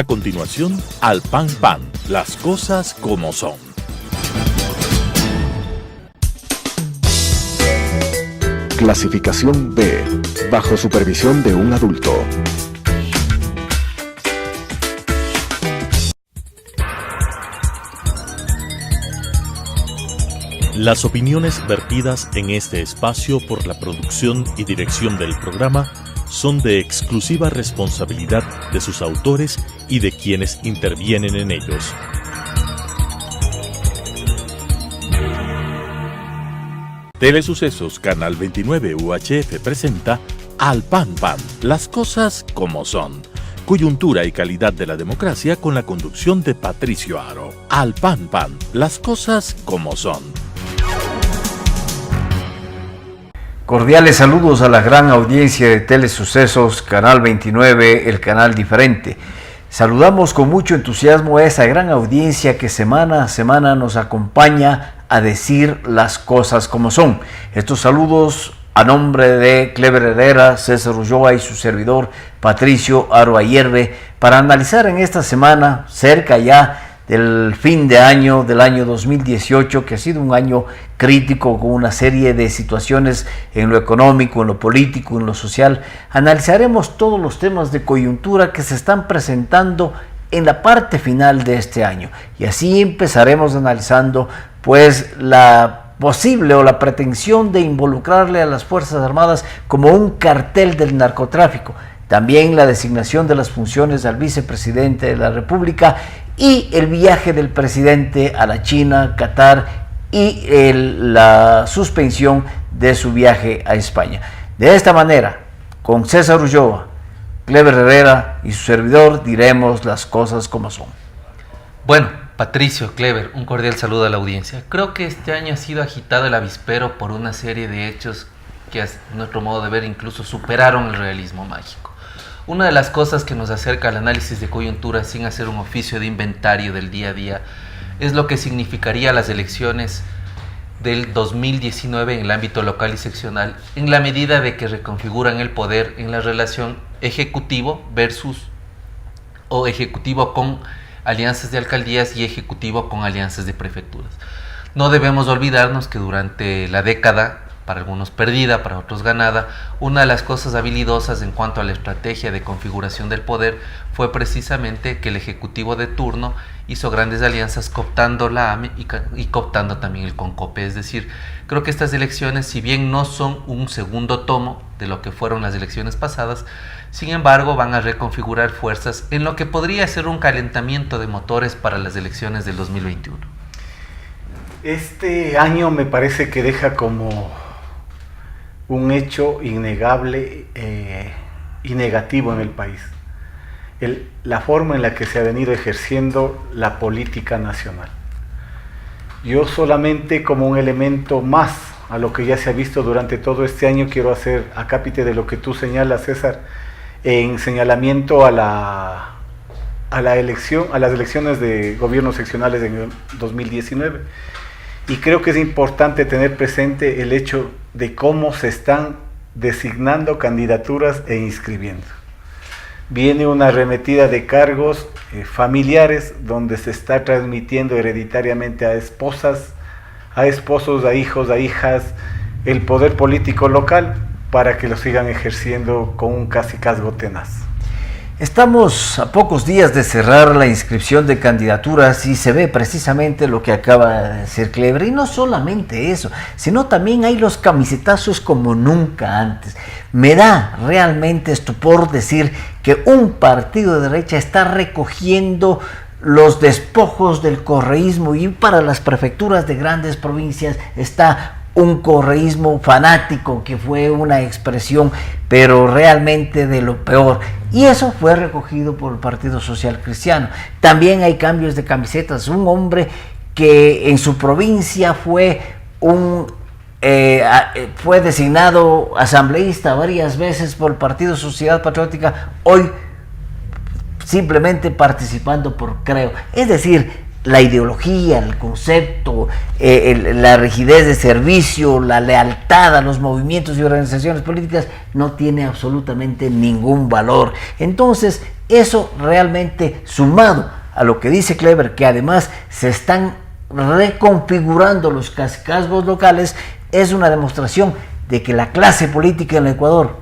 A continuación, Al Pan Pan, las cosas como son. Clasificación B, bajo supervisión de un adulto. Las opiniones vertidas en este espacio por la producción y dirección del programa son de exclusiva responsabilidad de sus autores y de quienes intervienen en ellos. Telesucesos Canal 29 UHF presenta Al Pan Pan, las cosas como son. Coyuntura y calidad de la democracia con la conducción de Patricio Aro. Al Pan Pan, las cosas como son. Cordiales saludos a la gran audiencia de Telesucesos Canal 29, el canal diferente. Saludamos con mucho entusiasmo a esa gran audiencia que semana a semana nos acompaña a decir las cosas como son. Estos saludos a nombre de Clever Herrera, César Ulloa y su servidor Patricio Aro Ayerbe, para analizar en esta semana, cerca ya del fin de año, del año 2018, que ha sido un año crítico con una serie de situaciones en lo económico, en lo político, en lo social. Analizaremos todos los temas de coyuntura que se están presentando en la parte final de este año. Y así empezaremos analizando pues la posible o la pretensión de involucrarle a las Fuerzas Armadas como un cartel del narcotráfico. También la designación de las funciones al vicepresidente de la República y el viaje del presidente a la China, Qatar y la suspensión de su viaje a España. De esta manera, con César Ulloa, Clever Herrera y su servidor diremos las cosas como son. Bueno, Patricio, Clever, un cordial saludo a la audiencia. Creo que este año ha sido agitado el avispero por una serie de hechos que a nuestro modo de ver incluso superaron el realismo mágico. Una de las cosas que nos acerca al análisis de coyuntura sin hacer un oficio de inventario del día a día es lo que significaría las elecciones del 2019 en el ámbito local y seccional, en la medida de que reconfiguran el poder en la relación ejecutivo versus o ejecutivo con alianzas de alcaldías y ejecutivo con alianzas de prefecturas. No debemos olvidarnos que durante la década, para algunos perdida, para otros ganada, una de las cosas habilidosas en cuanto a la estrategia de configuración del poder fue precisamente que el ejecutivo de turno hizo grandes alianzas cooptando la AME y cooptando también el CONCOPE. Es decir, creo que estas elecciones, si bien no son un segundo tomo de lo que fueron las elecciones pasadas, sin embargo van a reconfigurar fuerzas en lo que podría ser un calentamiento de motores para las elecciones del 2021. Este año me parece que deja como un hecho innegable y negativo en el país. La forma en la que se ha venido ejerciendo la política nacional. Yo solamente como un elemento más a lo que ya se ha visto durante todo este año quiero hacer acápite de lo que tú señalas, César, en señalamiento a las elecciones de gobiernos seccionales en el 2019. Y creo que es importante tener presente el hecho de cómo se están designando candidaturas e inscribiendo. Viene una arremetida de cargos familiares donde se está transmitiendo hereditariamente a esposas, a esposos, a hijos, a hijas, el poder político local para que lo sigan ejerciendo con un cacicazgo tenaz. Estamos a pocos días de cerrar la inscripción de candidaturas y se ve precisamente lo que acaba de decir Clever. Y no solamente eso, sino también hay los camisetazos como nunca antes. Me da realmente estupor decir que un partido de derecha está recogiendo los despojos del correísmo y para las prefecturas de grandes provincias está un correísmo fanático que fue una expresión pero realmente de lo peor, y eso fue recogido por el Partido Social Cristiano. También hay cambios de camisetas. Un hombre que en su provincia fue designado asambleísta varias veces por el Partido Sociedad Patriótica, hoy simplemente participando por Creo. Es decir, la ideología, el concepto, la rigidez de servicio, la lealtad a los movimientos y organizaciones políticas no tiene absolutamente ningún valor. Entonces, eso realmente, sumado a lo que dice Kleber, que además se están reconfigurando los cascazgos locales, es una demostración de que la clase política en el Ecuador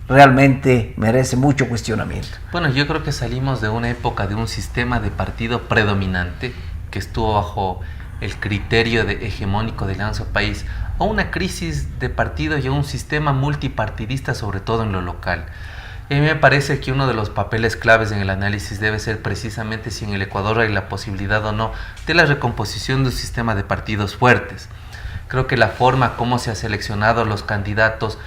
realmente merece mucho cuestionamiento. Bueno, yo creo que salimos de una época de un sistema de partido predominante que estuvo bajo el criterio hegemónico del Alianza País a una crisis de partidos y a un sistema multipartidista, sobre todo en lo local. Y a mí me parece que uno de los papeles claves en el análisis debe ser precisamente si en el Ecuador hay la posibilidad o no de la recomposición de un sistema de partidos fuertes. Creo que la forma como se ha seleccionado los candidatos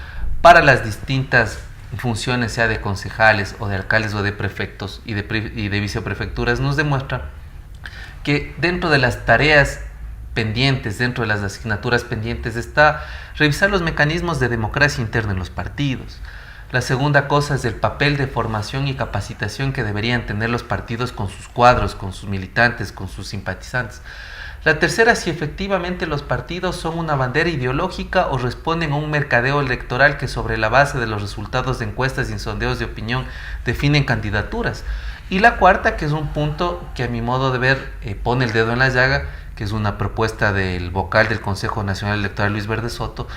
para las distintas funciones, sea de concejales o de alcaldes o de prefectos y de viceprefecturas, nos demuestra que dentro de las tareas pendientes, dentro de las asignaturas pendientes, está revisar los mecanismos de democracia interna en los partidos. La segunda cosa es el papel de formación y capacitación que deberían tener los partidos con sus cuadros, con sus militantes, con sus simpatizantes. La tercera, si efectivamente los partidos son una bandera ideológica o responden a un mercadeo electoral que sobre la base de los resultados de encuestas y sondeos de opinión definen candidaturas. Y la cuarta, que es un punto que a mi modo de ver pone el dedo en la llaga, que es una propuesta del vocal del Consejo Nacional Electoral, Luis Verde Soto,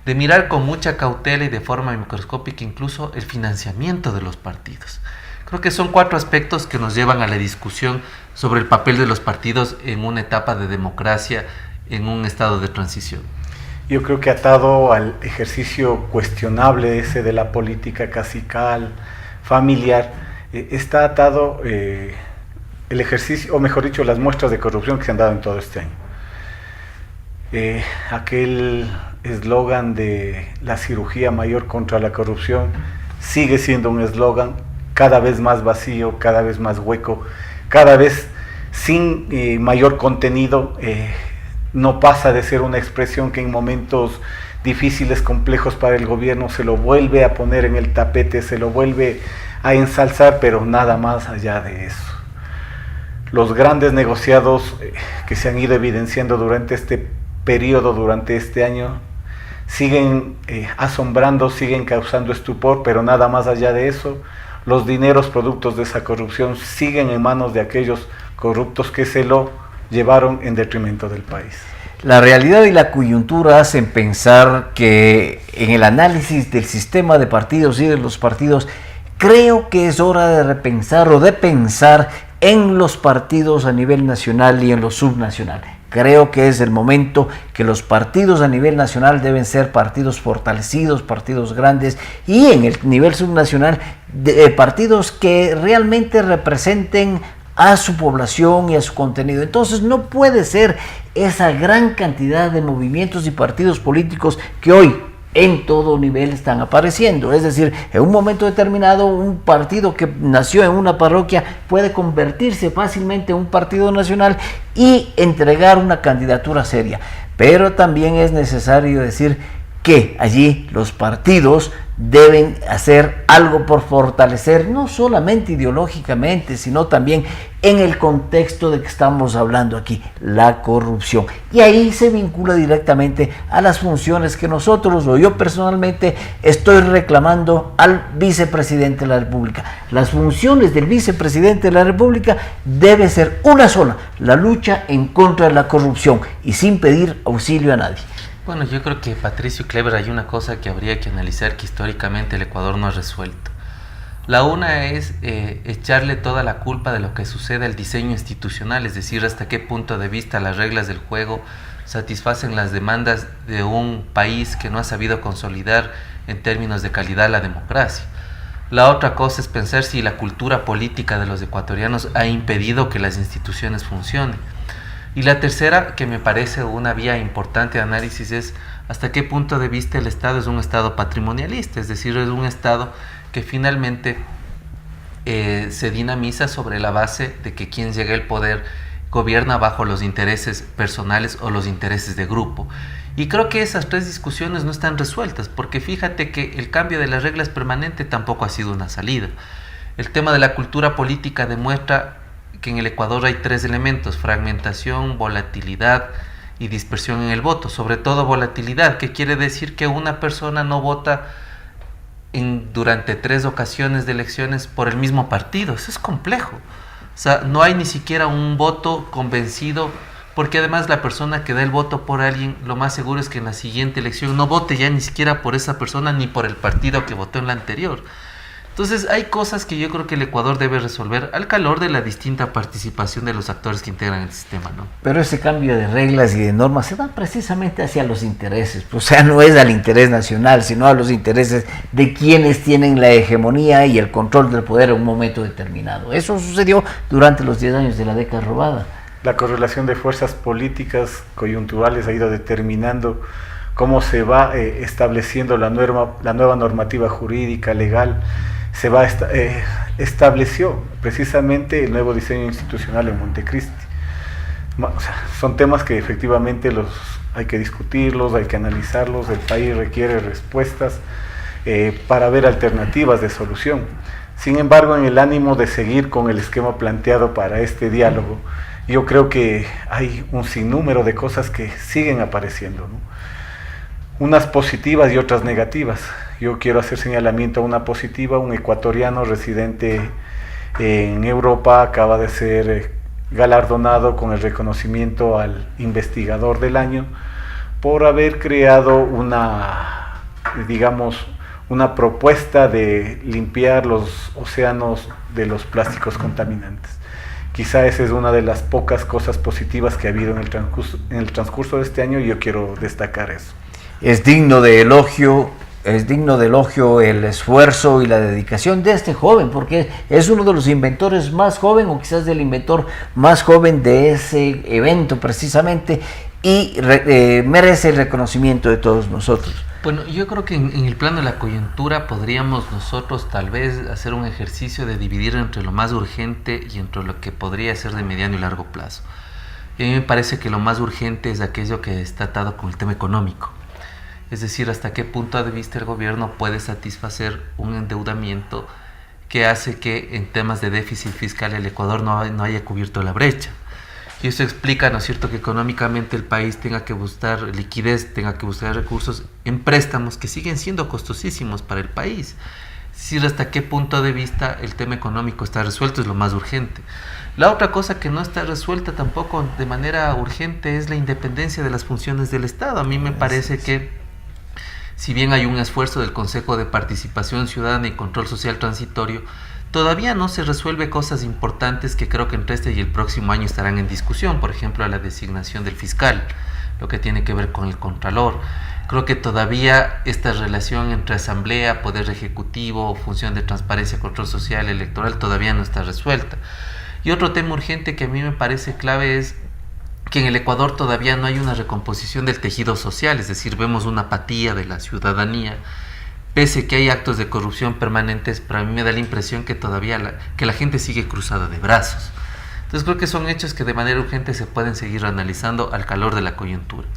de mirar con mucha cautela y de forma microscópica incluso el financiamiento de los partidos. Creo que son 4 aspectos que nos llevan a la discusión sobre el papel de los partidos en una etapa de democracia, en un estado de transición. Yo creo que atado al ejercicio cuestionable ese de la política cacical, familiar, está atado el ejercicio, o mejor dicho, las muestras de corrupción que se han dado en todo este año. Aquel eslogan de la cirugía mayor contra la corrupción sigue siendo un eslogan cada vez más vacío, cada vez más hueco, cada vez sin mayor contenido. No pasa de ser una expresión que en momentos difíciles, complejos para el gobierno, se lo vuelve a poner en el tapete, se lo vuelve a ensalzar, pero nada más allá de eso. Los grandes negociados que se han ido evidenciando durante este periodo, durante este año, siguen asombrando, siguen causando estupor, pero nada más allá de eso. Los dineros productos de esa corrupción siguen en manos de aquellos corruptos que se lo llevaron en detrimento del país. La realidad y la coyuntura hacen pensar que en el análisis del sistema de partidos y de los partidos, creo que es hora de repensar o de pensar en los partidos a nivel nacional y en lo subnacional. Creo que es el momento que los partidos a nivel nacional deben ser partidos fortalecidos, partidos grandes, y en el nivel subnacional partidos que realmente representen a su población y a su contenido. Entonces no puede ser esa gran cantidad de movimientos y partidos políticos que hoy en todo nivel están apareciendo. Es decir, en un momento determinado un partido que nació en una parroquia puede convertirse fácilmente en un partido nacional y entregar una candidatura seria. Pero también es necesario decir que allí los partidos deben hacer algo por fortalecer, no solamente ideológicamente, sino también en el contexto de que estamos hablando aquí, la corrupción. Y ahí se vincula directamente a las funciones que nosotros, o yo personalmente, estoy reclamando al vicepresidente de la República. Las funciones del vicepresidente de la República debe ser una sola: la lucha en contra de la corrupción y sin pedir auxilio a nadie. Bueno, yo creo que, Patricio y Kleber, hay una cosa que habría que analizar que históricamente el Ecuador no ha resuelto. La una es echarle toda la culpa de lo que sucede al diseño institucional, es decir, hasta qué punto de vista las reglas del juego satisfacen las demandas de un país que no ha sabido consolidar en términos de calidad la democracia. La otra cosa es pensar si la cultura política de los ecuatorianos ha impedido que las instituciones funcionen. Y la tercera, que me parece una vía importante de análisis, es hasta qué punto de vista el Estado es un Estado patrimonialista, es decir, es un Estado que finalmente se dinamiza sobre la base de que quien llega al poder gobierna bajo los intereses personales o los intereses de grupo. Y creo que esas 3 discusiones no están resueltas, porque fíjate que el cambio de las reglas permanente tampoco ha sido una salida. El tema de la cultura política demuestra que en el Ecuador hay 3 elementos: fragmentación, volatilidad y dispersión en el voto. Sobre todo volatilidad, que quiere decir que una persona no vota durante 3 ocasiones de elecciones por el mismo partido. Eso es complejo. O sea, no hay ni siquiera un voto convencido, porque además la persona que da el voto por alguien, lo más seguro es que en la siguiente elección no vote ya ni siquiera por esa persona ni por el partido que votó en la anterior. Entonces hay cosas que yo creo que el Ecuador debe resolver al calor de la distinta participación de los actores que integran el sistema, ¿no? Pero ese cambio de reglas y de normas se da precisamente hacia los intereses, o sea, no es al interés nacional, sino a los intereses de quienes tienen la hegemonía y el control del poder en un momento determinado. Eso sucedió durante los 10 años de la década robada. La correlación de fuerzas políticas coyunturales ha ido determinando cómo se va estableciendo la nueva normativa jurídica, legal. Se estableció precisamente el nuevo diseño institucional en Montecristi. O sea, son temas que efectivamente hay que discutirlos, hay que analizarlos, el país requiere respuestas para ver alternativas de solución. Sin embargo, en el ánimo de seguir con el esquema planteado para este diálogo, yo creo que hay un sinnúmero de cosas que siguen apareciendo, ¿no? Unas positivas y otras negativas. Yo quiero hacer señalamiento a una positiva. Un ecuatoriano residente en Europa acaba de ser galardonado con el reconocimiento al investigador del año por haber creado una propuesta de limpiar los océanos de los plásticos contaminantes. Quizá esa es una de las pocas cosas positivas que ha habido en el transcurso de este año, y yo quiero destacar eso. Es digno de elogio el esfuerzo y la dedicación de este joven, porque es uno de los inventores más joven, o quizás el inventor más joven de ese evento precisamente, y merece el reconocimiento de todos nosotros. Bueno, yo creo que en el plano de la coyuntura podríamos nosotros tal vez hacer un ejercicio de dividir entre lo más urgente y entre lo que podría ser de mediano y largo plazo. Y a mí me parece que lo más urgente es aquello que está atado con el tema económico. Es decir, hasta qué punto de vista el gobierno puede satisfacer un endeudamiento que hace que en temas de déficit fiscal el Ecuador no haya cubierto la brecha. Y eso explica, ¿no es cierto?, que económicamente el país tenga que buscar liquidez, tenga que buscar recursos en préstamos que siguen siendo costosísimos para el país. Es decir, hasta qué punto de vista el tema económico está resuelto es lo más urgente. La otra cosa que no está resuelta tampoco de manera urgente es la independencia de las funciones del Estado. A mí me parece que, si bien hay un esfuerzo del Consejo de Participación Ciudadana y Control Social Transitorio, todavía no se resuelve cosas importantes que creo que entre este y el próximo año estarán en discusión. Por ejemplo, la designación del fiscal, lo que tiene que ver con el contralor. Creo que todavía esta relación entre asamblea, poder ejecutivo, función de transparencia, control social, electoral, todavía no está resuelta. Y otro tema urgente que a mí me parece clave es que en el Ecuador todavía no hay una recomposición del tejido social, es decir, vemos una apatía de la ciudadanía, pese que hay actos de corrupción permanentes, pero a mí me da la impresión que todavía que la gente sigue cruzada de brazos. Entonces creo que son hechos que de manera urgente se pueden seguir analizando al calor de la coyuntura.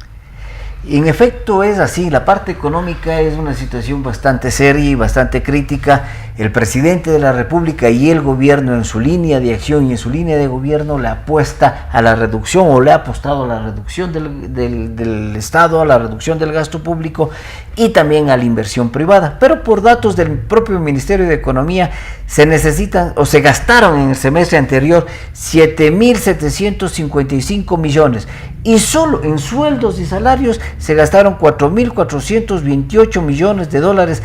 En efecto es así, la parte económica es una situación bastante seria y bastante crítica. El presidente de la República y el gobierno en su línea de acción y en su línea de gobierno le apuesta a la reducción, o le ha apostado a la reducción del Estado, a la reducción del gasto público y también a la inversión privada. Pero por datos del propio Ministerio de Economía se necesitan, o se gastaron en el semestre anterior 7.755 millones, y solo en sueldos y salarios se gastaron 4.428 millones de dólares,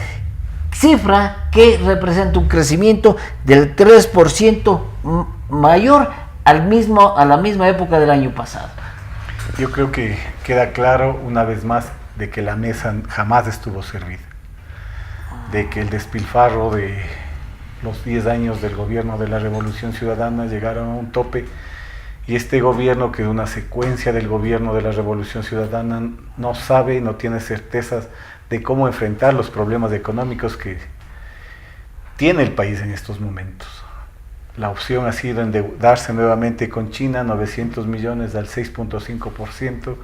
cifra que representa un crecimiento del 3% mayor a la misma época del año pasado. Yo creo que queda claro una vez más de que la mesa jamás estuvo servida, de que el despilfarro de los 10 años del gobierno de la Revolución Ciudadana llegaron a un tope. Y este gobierno, que es una secuencia del gobierno de la Revolución Ciudadana, no sabe, no tiene certezas de cómo enfrentar los problemas económicos que tiene el país en estos momentos. La opción ha sido endeudarse nuevamente con China, 900 millones al 6.5%,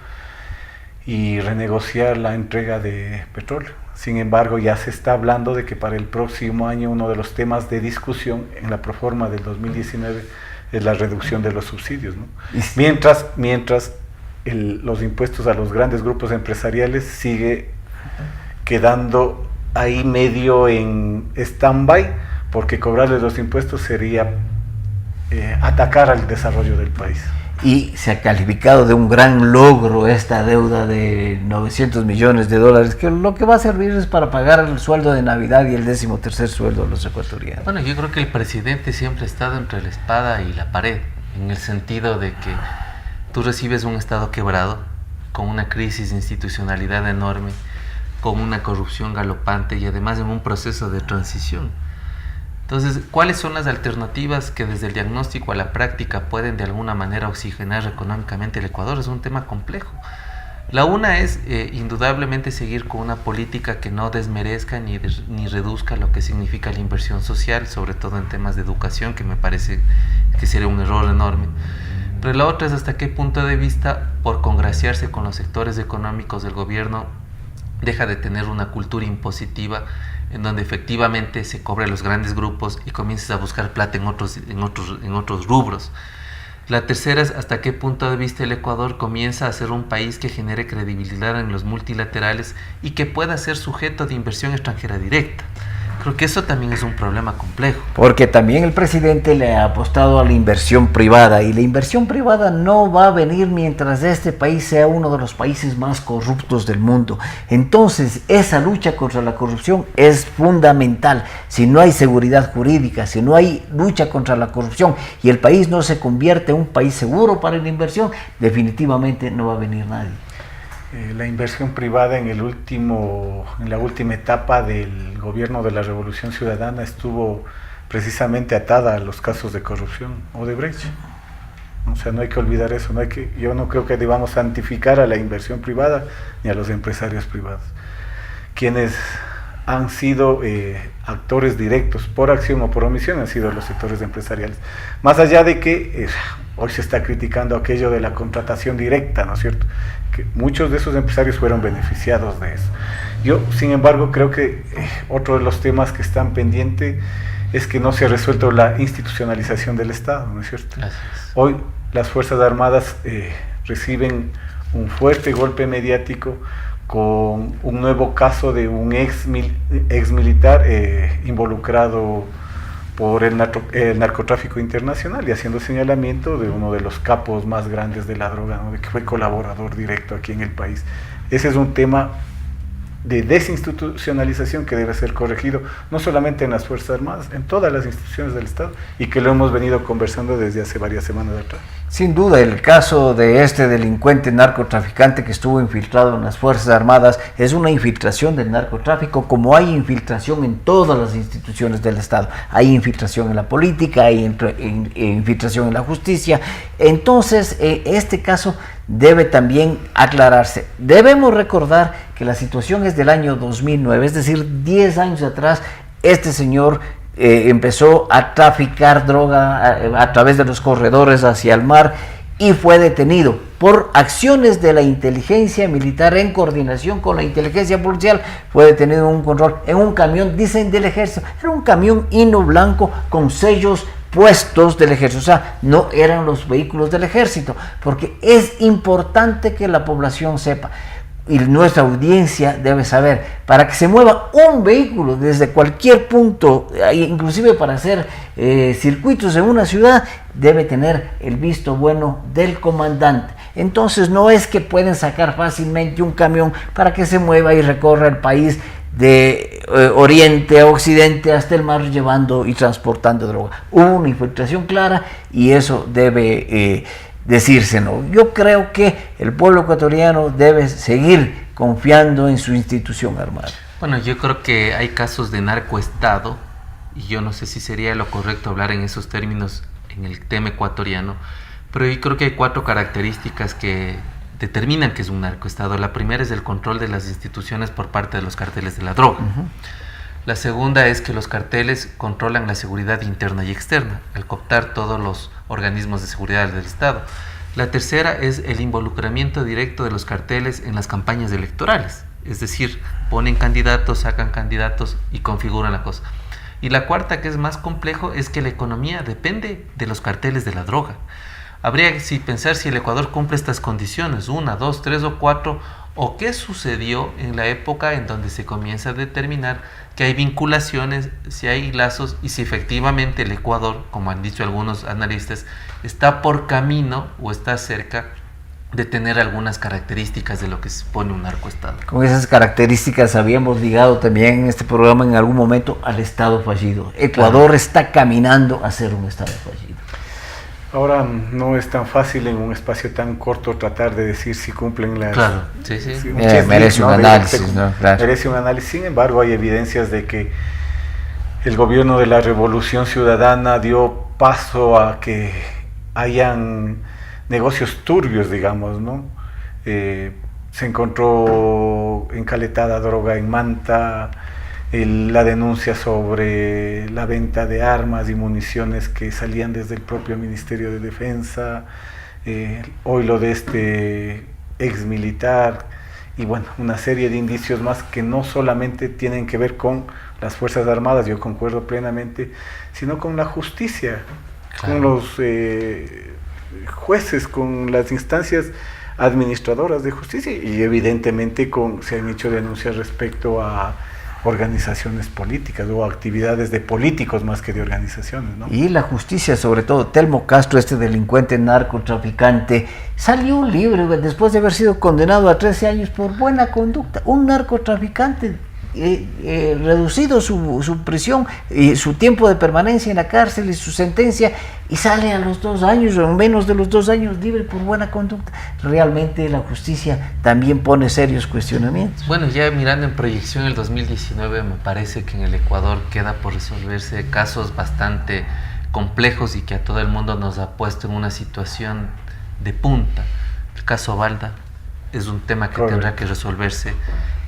y renegociar la entrega de petróleo. Sin embargo, ya se está hablando de que para el próximo año uno de los temas de discusión en la proforma del 2019 es la reducción de los subsidios, ¿no? Y- Mientras los impuestos a los grandes grupos empresariales sigue quedando ahí medio en stand-by, porque cobrarles los impuestos sería atacar al desarrollo del país. Y se ha calificado de un gran logro esta deuda de 900 millones de dólares, que lo que va a servir es para pagar el sueldo de Navidad y el 13º sueldo de los ecuatorianos. Bueno, yo creo que el presidente siempre ha estado entre la espada y la pared, en el sentido de que tú recibes un Estado quebrado, con una crisis de institucionalidad enorme, con una corrupción galopante y además en un proceso de transición. Entonces, ¿cuáles son las alternativas que desde el diagnóstico a la práctica pueden de alguna manera oxigenar económicamente el Ecuador? Es un tema complejo. La una es indudablemente seguir con una política que no desmerezca ni reduzca lo que significa la inversión social, sobre todo en temas de educación, que me parece que sería un error enorme. Pero la otra es hasta qué punto de vista, por congraciarse con los sectores económicos del gobierno, deja de tener una cultura impositiva en donde efectivamente se cobre a los grandes grupos y comiences a buscar plata en otros rubros. La tercera es hasta qué punto de vista el Ecuador comienza a ser un país que genere credibilidad en los multilaterales y que pueda ser sujeto de inversión extranjera directa. Creo que eso también es un problema complejo. Porque también el presidente le ha apostado a la inversión privada, y la inversión privada no va a venir mientras este país sea uno de los países más corruptos del mundo. Entonces, esa lucha contra la corrupción es fundamental. Si no hay seguridad jurídica, si no hay lucha contra la corrupción y el país no se convierte en un país seguro para la inversión, definitivamente no va a venir nadie. La inversión privada en la última etapa del gobierno de la Revolución Ciudadana estuvo precisamente atada a los casos de corrupción Odebrecht. O sea, no hay que olvidar eso. Yo no creo que debamos santificar a la inversión privada ni a los empresarios privados. Quienes han sido actores directos, por acción o por omisión, han sido los sectores empresariales. Más allá de que hoy se está criticando aquello de la contratación directa, ¿no es cierto? Que muchos de esos empresarios fueron beneficiados de eso. Yo, sin embargo, creo que otro de los temas que están pendientes es que no se ha resuelto la institucionalización del Estado, ¿no es cierto? Hoy las Fuerzas Armadas reciben un fuerte golpe mediático con un nuevo caso de un ex militar involucrado por el narcotráfico internacional y haciendo señalamiento de uno de los capos más grandes de la droga, ¿no? De que fue colaborador directo aquí en el país. Ese es un tema de desinstitucionalización que debe ser corregido, no solamente en las Fuerzas Armadas, en todas las instituciones del Estado, y que lo hemos venido conversando desde hace varias semanas atrás. Sin duda, el caso de este delincuente narcotraficante que estuvo infiltrado en las Fuerzas Armadas es una infiltración del narcotráfico, como hay infiltración en todas las instituciones del Estado. Hay infiltración en la política, hay infiltración en la justicia. Entonces, este caso debe también aclararse. Debemos recordar que la situación es del año 2009, es decir, 10 años atrás. Este señor empezó a traficar droga a través de los corredores hacia el mar y fue detenido por acciones de la inteligencia militar en coordinación con la inteligencia policial. Fue detenido en un control en un camión, dicen, del ejército. Era un camión hino blanco con sellos puestos del ejército, o sea, no eran los vehículos del ejército, porque es importante que la población sepa, y nuestra audiencia debe saber, para que se mueva un vehículo desde cualquier punto, inclusive para hacer circuitos en una ciudad, debe tener el visto bueno del comandante. Entonces no es que pueden sacar fácilmente un camión para que se mueva y recorra el país de oriente a occidente hasta el mar llevando y transportando droga. Hubo una infiltración clara y eso debe decírselo. Yo creo que el pueblo ecuatoriano debe seguir confiando en su institución armada. Bueno, yo creo que hay casos de narcoestado y yo no sé si sería lo correcto hablar en esos términos en el tema ecuatoriano, pero yo creo que hay 4 características que determinan que es un narcoestado. La primera es el control de las instituciones por parte de los carteles de la droga. La segunda es que los carteles controlan la seguridad interna y externa, al cooptar todos los organismos de seguridad del Estado. La tercera es el involucramiento directo de los carteles en las campañas electorales, es decir, ponen candidatos, sacan candidatos y configuran la cosa. Y la cuarta, que es más complejo, es que la economía depende de los carteles de la droga. Habría que pensar si el Ecuador cumple estas condiciones, 1, 2, 3 o 4, o qué sucedió en la época en donde se comienza a determinar que hay vinculaciones, si hay lazos y si efectivamente el Ecuador, como han dicho algunos analistas, está por camino o está cerca de tener algunas características de lo que supone un narcoestado. Con esas características habíamos ligado también en este programa en algún momento al Estado fallido. Ecuador está caminando a ser un Estado fallido. Ahora no es tan fácil en un espacio tan corto tratar de decir si cumplen las... Claro, sí. Merece un análisis, ¿no? Claro. Merece un análisis. Sin embargo, hay evidencias de que el gobierno de la Revolución Ciudadana dio paso a que hayan negocios turbios, digamos, ¿no? Se encontró encaletada droga en Manta, la denuncia sobre la venta de armas y municiones que salían desde el propio Ministerio de Defensa, hoy lo de este ex militar, y bueno, una serie de indicios más que no solamente tienen que ver con las Fuerzas Armadas, yo concuerdo plenamente, sino con la justicia, claro, con los jueces, con las instancias administradoras de justicia, y evidentemente se han hecho denuncias respecto a organizaciones políticas o actividades de políticos más que de organizaciones, ¿no? Y la justicia, sobre todo Telmo Castro, este delincuente narcotraficante, salió libre después de haber sido condenado a 13 años por buena conducta. Un narcotraficante, reducido su prisión y su tiempo de permanencia en la cárcel y su sentencia, y sale a los 2 años o menos de los 2 años libre por buena conducta. Realmente la justicia también pone serios cuestionamientos. Bueno, ya mirando en proyección el 2019, me parece que en el Ecuador queda por resolverse casos bastante complejos y que a todo el mundo nos ha puesto en una situación de punta. El caso Balda es un tema que tendrá que resolverse.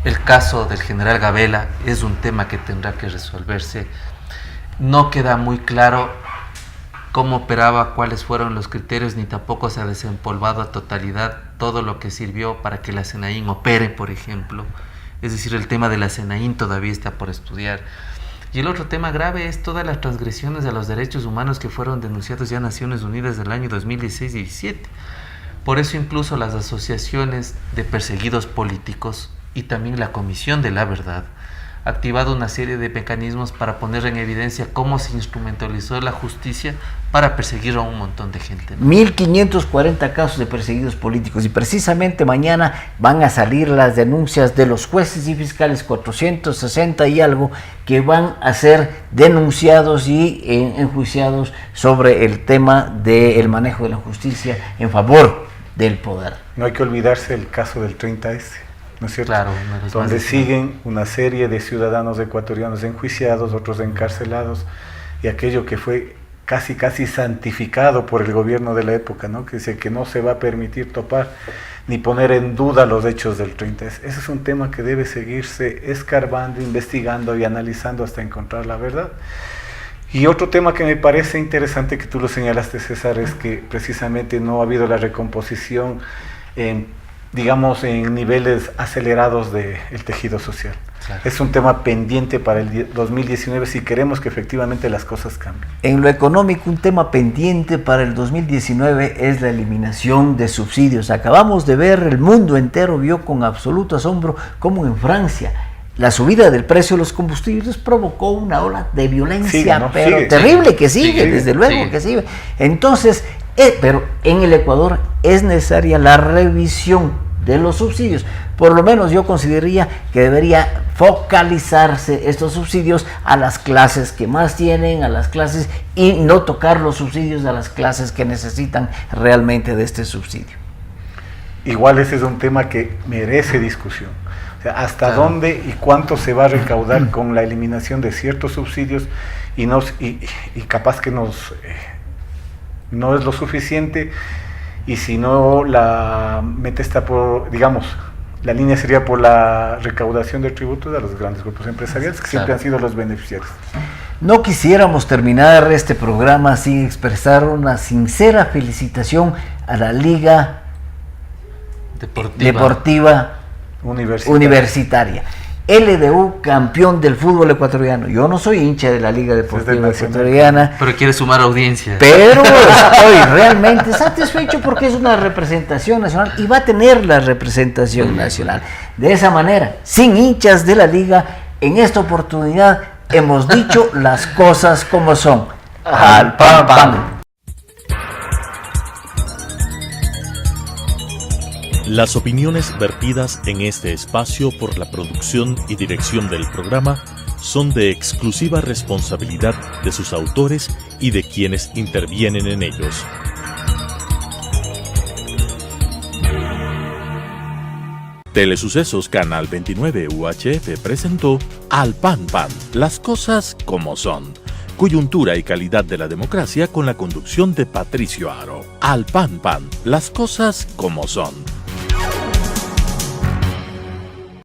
El caso del general Gabela es un tema que tendrá que resolverse. No queda muy claro cómo operaba, cuáles fueron los criterios, ni tampoco se ha desempolvado a totalidad todo lo que sirvió para que la SENAIN opere, por ejemplo. Es decir, el tema de la SENAIN todavía está por estudiar. Y el otro tema grave es todas las transgresiones a los derechos humanos que fueron denunciados ya en Naciones Unidas del año 2016 y 2017. Por eso incluso las asociaciones de perseguidos políticos y también la Comisión de la Verdad ha activado una serie de mecanismos para poner en evidencia cómo se instrumentalizó la justicia para perseguir a un montón de gente, ¿no? 1.540 casos de perseguidos políticos, y precisamente mañana van a salir las denuncias de los jueces y fiscales, 460 y algo, que van a ser denunciados y enjuiciados sobre el tema del manejo de la justicia en favor del poder. No hay que olvidarse el caso del 30S, ¿no es cierto? Claro, donde siguen una serie de ciudadanos ecuatorianos enjuiciados, otros encarcelados, y aquello que fue casi santificado por el gobierno de la época, ¿no? Que dice que no se va a permitir topar ni poner en duda los hechos del 30S. Ese es un tema que debe seguirse escarbando, investigando y analizando hasta encontrar la verdad. Y otro tema que me parece interesante, que tú lo señalaste, César, es que precisamente no ha habido la recomposición digamos, en niveles acelerados del tejido social. Claro. Es un tema pendiente para el 2019 si queremos que efectivamente las cosas cambien. En lo económico, un tema pendiente para el 2019 es la eliminación de subsidios. Acabamos de ver, el mundo entero vio con absoluto asombro cómo en Francia la subida del precio de los combustibles provocó una ola de violencia, pero terrible, que sigue, desde luego que sigue. Entonces, pero en el Ecuador es necesaria la revisión de los subsidios. Por lo menos yo consideraría que debería focalizarse estos subsidios a las clases que más tienen, a las clases, y no tocar los subsidios a las clases que necesitan realmente de este subsidio. Igual ese es un tema que merece discusión. O sea, hasta dónde y cuánto se va a recaudar con la eliminación de ciertos subsidios, y capaz que no es lo suficiente. Y si no, la meta está por, digamos, la línea sería por la recaudación de tributos a los grandes grupos empresariales, que siempre han sido los beneficiarios. No quisiéramos terminar este programa sin expresar una sincera felicitación a la Liga Deportiva Universitaria, LDU campeón del fútbol ecuatoriano. Yo no soy hincha de la Liga Deportiva Ecuatoriana, pero quiere sumar audiencia. pero estoy realmente satisfecho porque es una representación nacional y va a tener la representación nacional. De esa manera, sin hinchas de la Liga, en esta oportunidad hemos dicho las cosas como son. Al pan pan. Las opiniones vertidas en este espacio por la producción y dirección del programa son de exclusiva responsabilidad de sus autores y de quienes intervienen en ellos. Telesucesos Canal 29 UHF presentó Al Pan Pan, las cosas como son. Coyuntura y calidad de la democracia con la conducción de Patricio Aro. Al Pan Pan, las cosas como son.